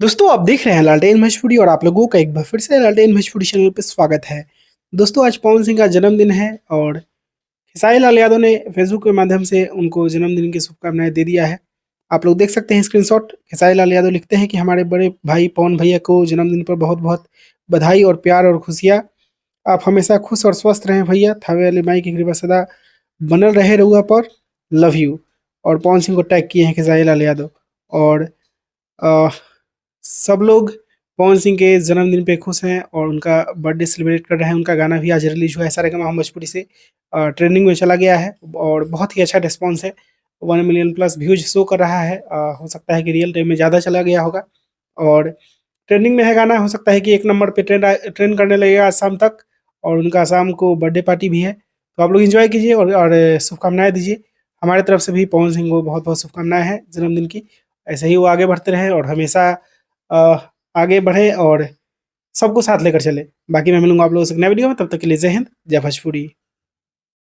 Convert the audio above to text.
दोस्तों आप देख रहे हैं लालटेन भोजपुरी और आप लोगों का एक बार फिर से लालटेन भोजपुरी चैनल पे स्वागत है। दोस्तों आज पवन सिंह का जन्मदिन है और खेसारी लाल यादव ने फेसबुक के माध्यम से उनको जन्मदिन की शुभकामनाएं दे दिया है। आप लोग देख सकते हैं स्क्रीनशॉट। खेसारी लाल यादव लिखते हैं कि हमारे बड़े भाई पवन भैया को जन्मदिन पर बहुत बहुत बधाई और प्यार और खुशियाँ। आप हमेशा खुश और स्वस्थ रहें भैया, थावे वाली माई की कृपा सदा बनल रहे रहुआ पर, लव यू। और पवन सिंह को टैग किए हैं खेसारी लाल यादव। और अ, सब लोग पवन सिंह के जन्मदिन पे खुश हैं और उनका बर्थडे सेलिब्रेट कर रहे हैं। उनका गाना भी आज रिलीज हुआ है सारेगामा हम भोजपुरी से, ट्रेंडिंग में चला गया है और बहुत ही अच्छा रिस्पॉन्स है। 1 मिलियन प्लस व्यूज शो कर रहा है। हो सकता है कि रियल टाइम में ज़्यादा चला गया होगा और ट्रेंडिंग में है गाना। हो सकता है कि एक नंबर पे ट्रेंड करने लगेगा आज शाम तक। और उनका शाम को बर्थडे पार्टी भी है, तो आप लोग एंजॉय कीजिए और शुभकामनाएं दीजिए। हमारे तरफ से भी पवन सिंह को बहुत बहुत शुभकामनाएं हैं जन्मदिन की। ऐसे ही वो आगे बढ़ते रहें और हमेशा अ, आगे बढ़े और सबको साथ लेकर चले। बाकी मैं मिलूंगा आप लोगों से एक नए वीडियो में, तब तक के लिए जय हिंद, जय भोजपुरी।